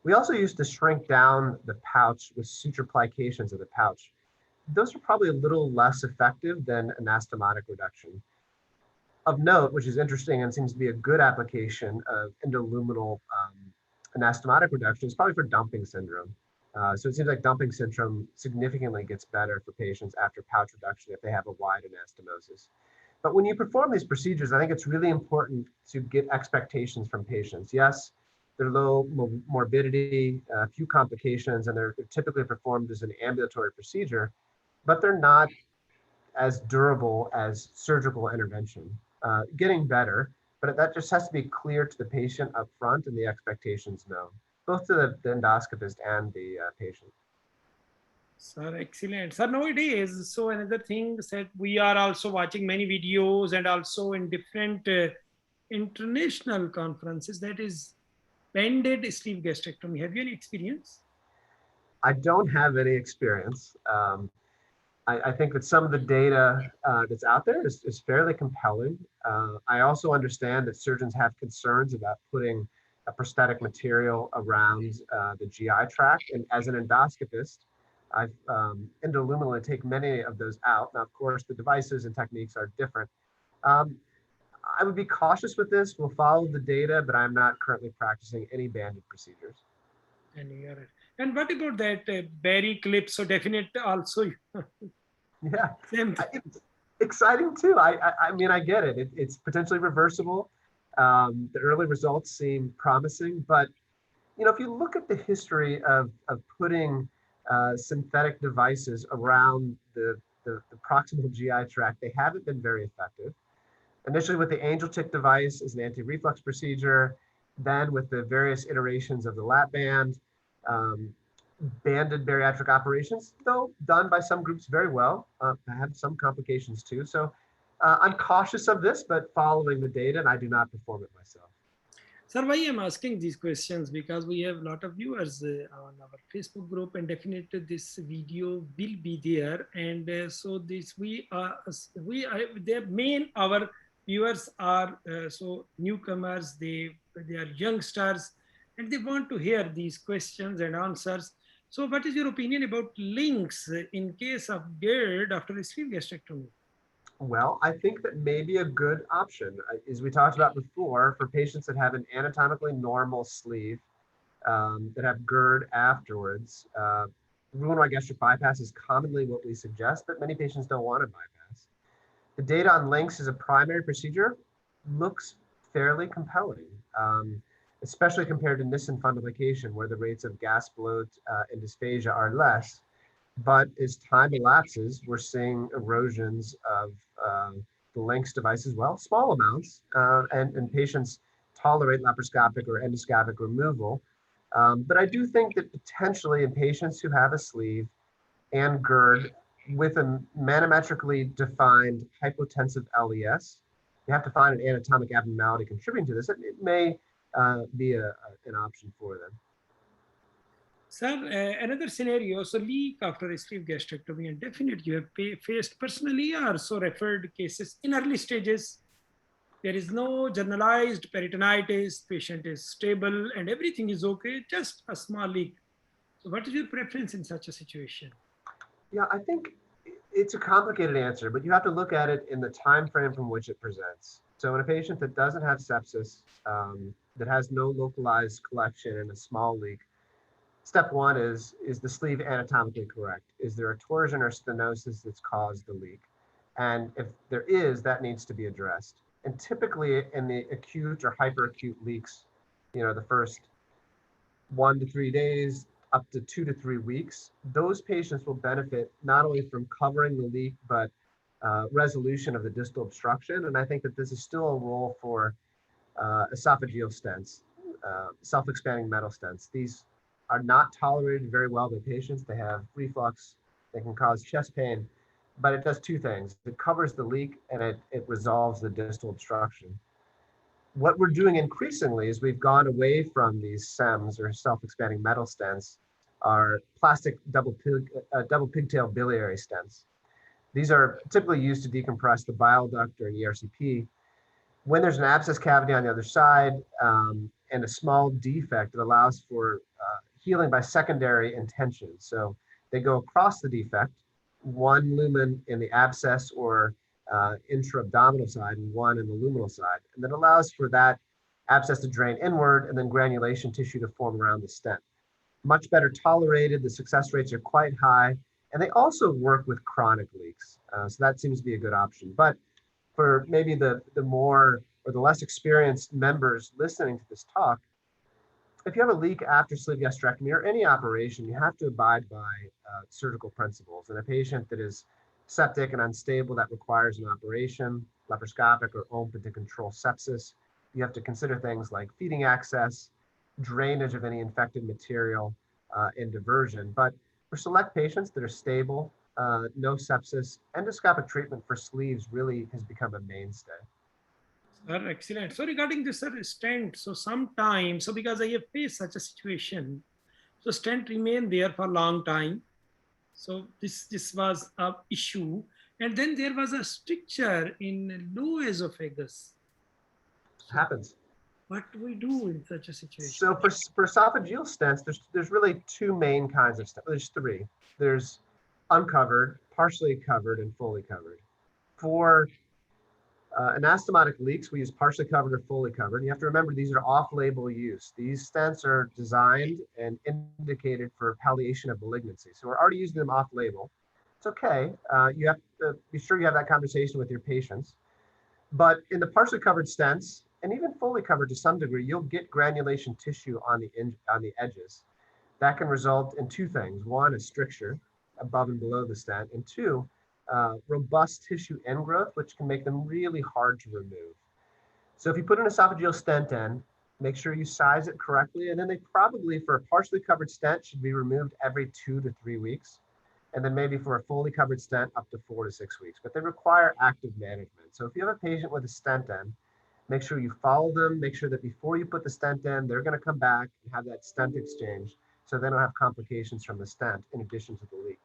We also used to shrink down the pouch with suture plications of the pouch. Those are probably a little less effective than anastomotic reduction. Of note, which is interesting and seems to be a good application of endoluminal anastomotic reduction, is probably for dumping syndrome. So it seems like dumping syndrome significantly gets better for patients after pouch reduction if they have a wide anastomosis. But when you perform these procedures, I think it's really important to get expectations from patients. Yes, they're low morbidity, few complications, and they're typically performed as an ambulatory procedure, but they're not as durable as surgical intervention. Getting better, but that just has to be clear to the patient up front and the expectations known, both to the endoscopist and the patient. Sir, excellent. Sir, nowadays, so another thing that we are also watching many videos and also in different international conferences, that is banded sleeve gastrectomy. Have you any experience? I don't have any experience. I think that some of the data that's out there is fairly compelling. I also understand that surgeons have concerns about putting a prosthetic material around the GI tract. And as an endoscopist, I've endoluminally take many of those out. Now, of course, the devices and techniques are different. Um, I would be cautious with this. We'll follow the data, but I'm not currently practicing any banded procedures. And you are, and what about that berry clip? So definite also Yeah, same. it's exciting too. I mean, I get it. It's potentially reversible. The early results seem promising, but if you look at the history of putting synthetic devices around the proximal GI tract, they haven't been very effective. Initially with the angel tick device as an anti-reflux procedure, then with the various iterations of the lap band, um, banded bariatric operations, though done by some groups very well, have some complications too. So I'm cautious of this, but following the data, and I do not perform it myself. Sir, why I'm asking these questions? Because we have a lot of viewers on our Facebook group, and definitely this video will be there. And so this their main our viewers are so newcomers. They are youngsters, and they want to hear these questions and answers. So, what is your opinion about links in case of GERD after a sleeve gastrectomy? Well, I think that may be a good option, as we talked about before, for patients that have an anatomically normal sleeve, that have GERD afterwards. Roux-en-Y gastric bypass is commonly what we suggest, but many patients don't want to bypass. The data on links as a primary procedure looks fairly compelling, especially compared to Nissen fundoplication, where the rates of gas bloat and dysphagia are less. But as time elapses, we're seeing erosions of the links device as well, small amounts, and patients tolerate laparoscopic or endoscopic removal. But I do think that potentially in patients who have a sleeve and GERD with a manometrically defined hypotensive LES, you have to find an anatomic abnormality contributing to this. It may be an option for them. Sir, another scenario, so leak after a sleeve gastrectomy, and definitely you have faced personally or so referred cases in early stages. There is no generalized peritonitis, patient is stable and everything is okay, just a small leak. So what is your preference in such a situation? Yeah, I think it's a complicated answer, but you have to look at it in the time frame from which it presents. So in a patient that doesn't have sepsis, that has no localized collection and a small leak, step one is the sleeve anatomically correct? Is there a torsion or stenosis that's caused the leak? And if there is, that needs to be addressed. And typically in the acute or hyperacute leaks, the first 1 to 3 days, up to 2 to 3 weeks, those patients will benefit not only from covering the leak, but resolution of the distal obstruction. And I think that this is still a role for esophageal stents, self-expanding metal stents. These are not tolerated very well by patients. They have reflux, they can cause chest pain, but it does two things. It covers the leak and it resolves the distal obstruction. what we're doing increasingly is we've gone away from these SEMs, or self-expanding metal stents, are plastic double pigtail biliary stents. These are typically used to decompress the bile duct or ERCP. When there's an abscess cavity on the other side and a small defect, it allows for healing by secondary intention. So they go across the defect, one lumen in the abscess or intra-abdominal side and one in the luminal side. And that allows for that abscess to drain inward and then granulation tissue to form around the stent. Much better tolerated, the success rates are quite high, and they also work with chronic leaks. So that seems to be a good option. But for maybe the more or the less experienced members listening to this talk, if you have a leak after sleeve gastrectomy or any operation, you have to abide by surgical principles. And a patient that is septic and unstable that requires an operation, laparoscopic or open to control sepsis, you have to consider things like feeding access, drainage of any infected material, and diversion. But for select patients that are stable, no sepsis, endoscopic treatment for sleeves really has become a mainstay. Sir, excellent. So regarding this stent, so sometimes, so because I have faced such a situation, so stent remain there for a long time. So this was a issue. And then there was a stricture in low esophagus. So Happens. what do we do in such a situation? So for esophageal stents, there's really two main kinds of stents. There's three. There's uncovered, partially covered, and fully covered. For anastomotic leaks, we use partially covered or fully covered. You have to remember these are off-label use. These stents are designed and indicated for palliation of malignancy. So we're already using them off-label. It's okay. You have to be sure you have that conversation with your patients. But in the partially covered stents, and even fully covered to some degree, you'll get granulation tissue on the edges. That can result in two things. One, a stricture above and below the stent, and two, robust tissue ingrowth, which can make them really hard to remove. So if you put an esophageal stent in, make sure you size it correctly, and then they probably, for a partially covered stent, should be removed every 2 to 3 weeks. And then maybe for a fully covered stent, up to 4 to 6 weeks. But they require active management. So if you have a patient with a stent in, make sure you follow them, make sure that before you put the stent in, they're going to come back and have that stent exchange so they don't have complications from the stent in addition to the leak.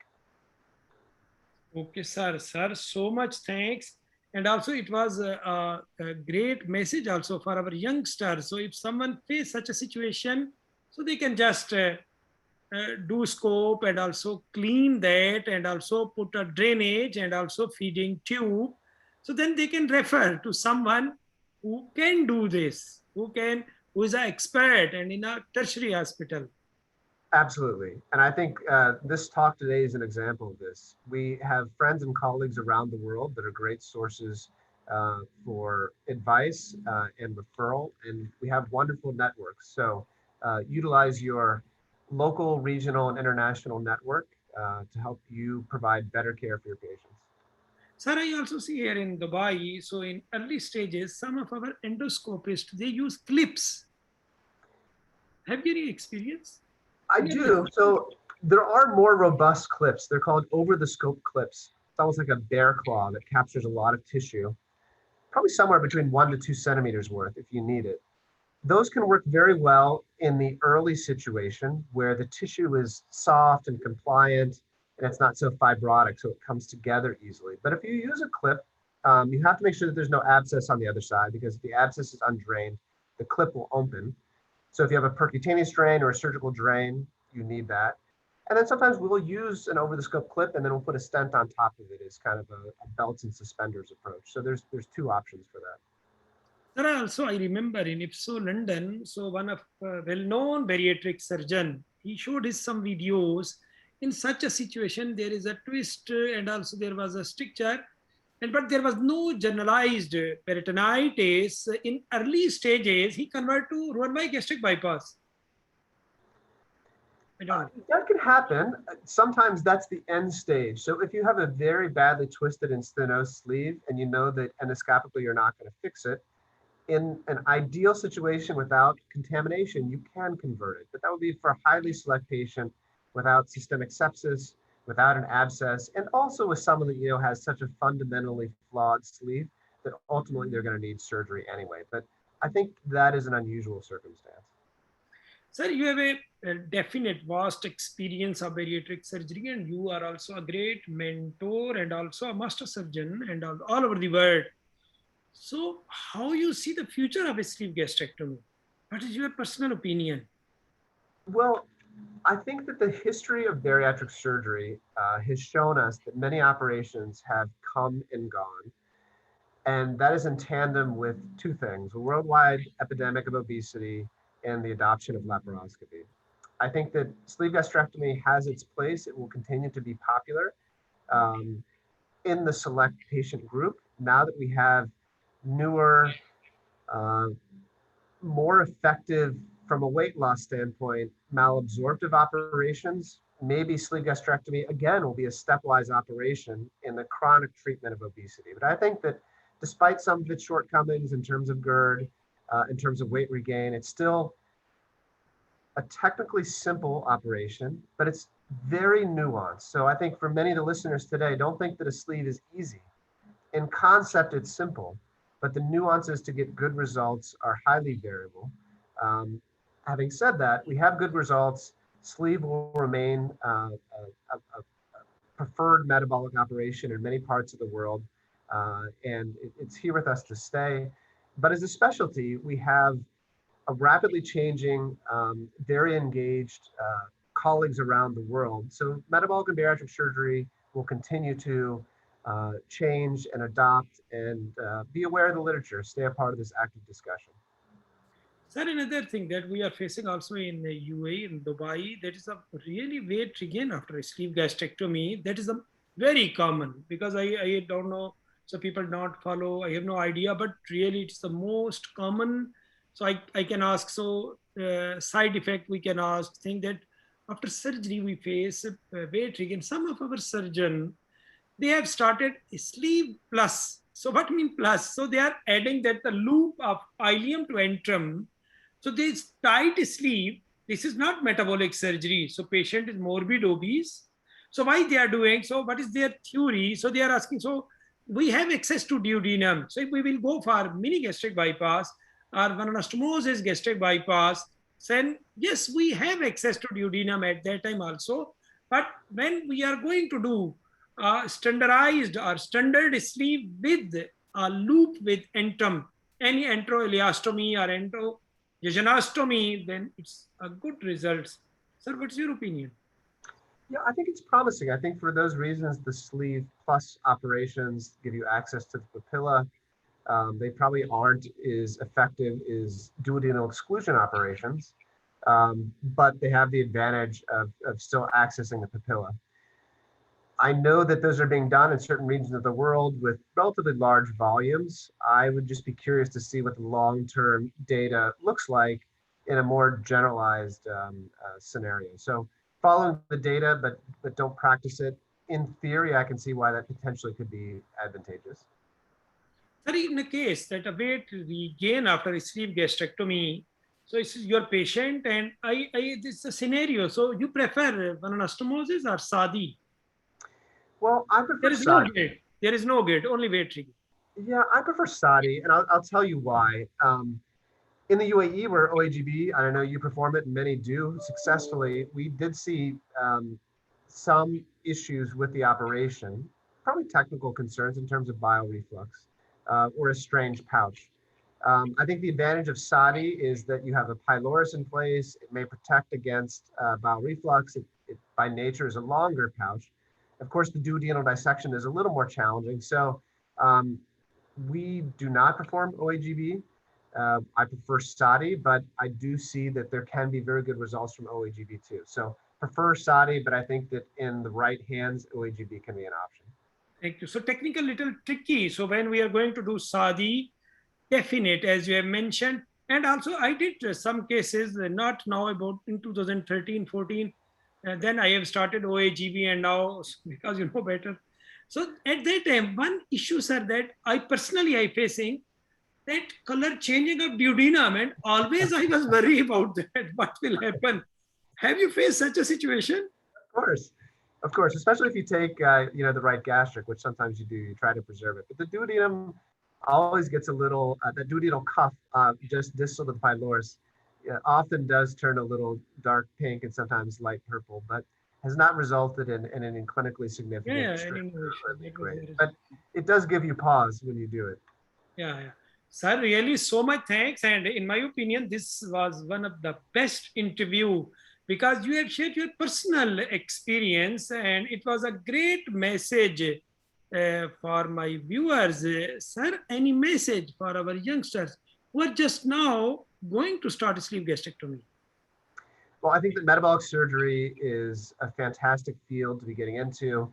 Okay, sir, so much thanks. And also it was a great message also for our youngsters. So if someone face such a situation, so they can just do scope and also clean that and also put a drainage and also feeding tube. So then they can refer to someone who can do this, who is an expert and in a tertiary hospital. Absolutely. And I think this talk today is an example of this. We have friends and colleagues around the world that are great sources for advice and referral, and we have wonderful networks. So utilize your local, regional, and international network to help you provide better care for your patients. Sir, I also see here in Dubai, so in early stages, some of our endoscopists, they use clips. Have you any experience? I do. So there are more robust clips. They're called over-the-scope clips. It's almost like a bear claw that captures a lot of tissue, probably somewhere between 1 to 2 centimeters worth if you need it. Those can work very well in the early situation where the tissue is soft and compliant and it's not so fibrotic, so it comes together easily. But if you use a clip, you have to make sure that there's no abscess on the other side, because if the abscess is undrained, the clip will open. So if you have a percutaneous drain or a surgical drain, you need that. And then sometimes we'll use an over-the-scope clip and then we'll put a stent on top of it as kind of a belts and suspenders approach. So there's 2 options for that. Sir, also I remember in Ipso, London, so one of well-known bariatric surgeon, he showed us some videos. In such a situation, there is a twist and also there was a stricture, but there was no generalized peritonitis. In early stages, he converted to Roux-en-Y gastric bypass. That can happen. Sometimes that's the end stage. So if you have a very badly twisted and stenosed sleeve and you know that endoscopically you're not going to fix it, in an ideal situation without contamination, you can convert it. But that would be for a highly select patient without systemic sepsis, without an abscess, and also with someone that has such a fundamentally flawed sleeve that ultimately they're going to need surgery anyway. But I think that is an unusual circumstance. Sir, you have a definite vast experience of bariatric surgery, and you are also a great mentor and also a master surgeon and all over the world. So how you see the future of a sleeve gastrectomy? What is your personal opinion? Well, I think that the history of bariatric surgery has shown us that many operations have come and gone. And that is in tandem with two things: a worldwide epidemic of obesity and the adoption of laparoscopy. I think that sleeve gastrectomy has its place. It will continue to be popular um, in the select patient group. Now that we have newer, uh, more effective from a weight loss standpoint, malabsorptive operations, maybe sleeve gastrectomy again will be a stepwise operation in the chronic treatment of obesity. But I think that despite some of its shortcomings in terms of GERD, in terms of weight regain, it's still a technically simple operation, but it's very nuanced. So I think for many of the listeners today, don't think that a sleeve is easy. In concept, it's simple, but the nuances to get good results are highly variable. Um, Having said that, we have good results. Sleeve will remain a preferred metabolic operation in many parts of the world, and it's here with us to stay. But as a specialty, we have a rapidly changing, very engaged colleagues around the world. So metabolic and bariatric surgery will continue to change and adopt and be aware of the literature, stay a part of this active discussion. Sir, another thing that we are facing also in the UAE, in Dubai, that is a really weight regain after a sleeve gastrectomy. That is a very common because I don't know, so people not follow, I have no idea, but really it's the most common. So I can ask, so side effect we can ask, think that after surgery we face weight regain. Some of our surgeon, they have started sleeve plus. So what mean plus? So they are adding that the loop of ileum to antrum. So this tight sleeve, this is not metabolic surgery. So patient is morbid obese. So why they are doing? So what is their theory? So they are asking, so we have access to duodenum. So if we will go for mini gastric bypass or anastomosis gastric bypass, then yes, we have access to duodenum at that time also. But when we are going to do standardized or standard sleeve with a loop with antrum, any enteroileostomy or enterojejunostomy, then it's a good results. Sir, what's your opinion? Yeah, I think it's promising. I think for those reasons, the sleeve plus operations give you access to the papilla. They probably aren't as effective as duodenal exclusion operations, but they have the advantage of still accessing the papilla. I know that those are being done in certain regions of the world with relatively large volumes. I would just be curious to see what the long-term data looks like in a more generalized scenario. So following the data, but don't practice it. In theory, I can see why that potentially could be advantageous. Sir, in the case that a weight regain after a sleeve gastrectomy, so it's your patient and this is a scenario. So you prefer anastomosis or SADI? Well, I prefer There is no SADI. gate. There is no gate, only weight regain. Yeah, I prefer SADI, and I'll tell you why. In the UAE, where OAGB, I don't know you perform it, and many do successfully, we did see some issues with the operation, probably technical concerns in terms of bile reflux or a strange pouch. I think the advantage of SADI is that you have a pylorus in place. It may protect against bile reflux. It by nature is a longer pouch. Of course, the duodenal dissection is a little more challenging. So we do not perform OAGB. I prefer SADI, but I do see that there can be very good results from OAGB too. So prefer SADI, but I think that in the right hands, OAGB can be an option. Thank you. So technical little tricky. So when we are going to do SADI, definite, as you have mentioned, and also I did some cases, not now about in 2013, 14, then I have started OAGB and now because you know better. So at that time, one issue, sir, that I facing that color changing of duodenum, and always I was worried about that. What will happen? Have you faced such a situation? Of course, especially if you take the right gastric, which sometimes you do. You try to preserve it, but the duodenum always gets a little, that duodenal cuff just distal to the pylorus, often does turn a little dark pink and sometimes light purple, but has not resulted in any clinically significant stricture or leak rate. But it does give you pause when you do it. Yeah. Sir, really so much thanks. And in my opinion, this was one of the best interview because you have shared your personal experience and it was a great message for my viewers. Sir, any message for our youngsters who are just now going to start a sleeve gastrectomy? Well, I think that metabolic surgery is a fantastic field to be getting into.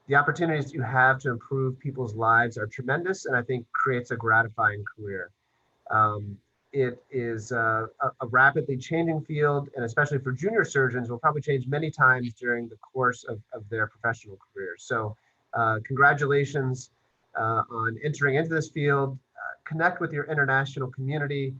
The opportunities you have to improve people's lives are tremendous, and I think creates a gratifying career. It is a rapidly changing field, and especially for junior surgeons, will probably change many times during the course of their professional careers. So congratulations on entering into this field. Connect with your international community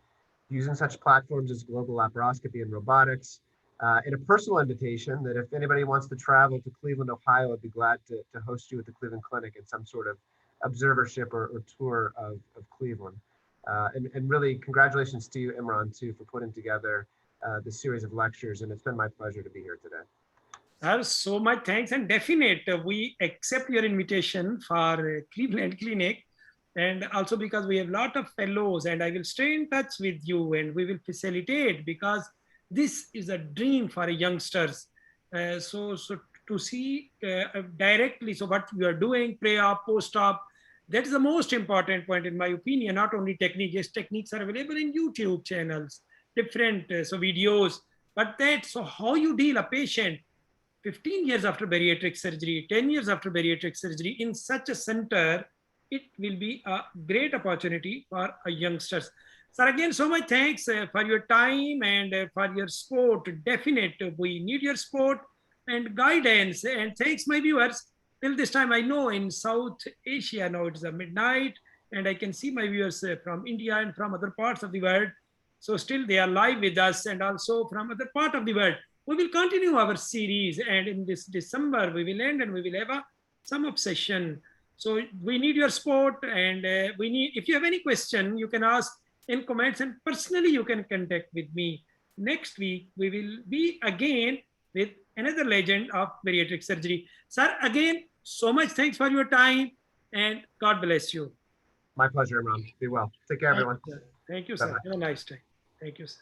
using such platforms as global laparoscopy and robotics. And a personal invitation that if anybody wants to travel to Cleveland, Ohio, I'd be glad to host you at the Cleveland Clinic in some sort of observership or tour of Cleveland. And really, congratulations to you, Imran, too, for putting together this series of lectures. And it's been my pleasure to be here today. Sir, so much thanks. And definite, we accept your invitation for Cleveland Clinic. And also because we have a lot of fellows and I will stay in touch with you and we will facilitate because this is a dream for youngsters. So to see directly, so what you are doing, Preop, Postop, that is the most important point in my opinion. Not only techniques are available in YouTube channels, different so videos, but so how you deal a patient 15 years after bariatric surgery, 10 years after bariatric surgery in such a center, it will be a great opportunity for youngsters. Sir, again, so much thanks for your time and for your support. Definite, we need your support and guidance. And thanks, my viewers. Till this time, I know in South Asia now it's a midnight, and I can see my viewers from India and from other parts of the world. So still they are live with us, and also from other part of the world. We will continue our series, and in this December we will end, and we will have some obsession. So we need your support, and we need. If you have any question, you can ask in comments, and personally you can contact with me. Next week we will be again with another legend of bariatric surgery. Sir, again, so much thanks for your time, and God bless you. My pleasure, Imran. Be well. Take care, everyone. Thank you, sir. Have a nice day. Thank you, sir.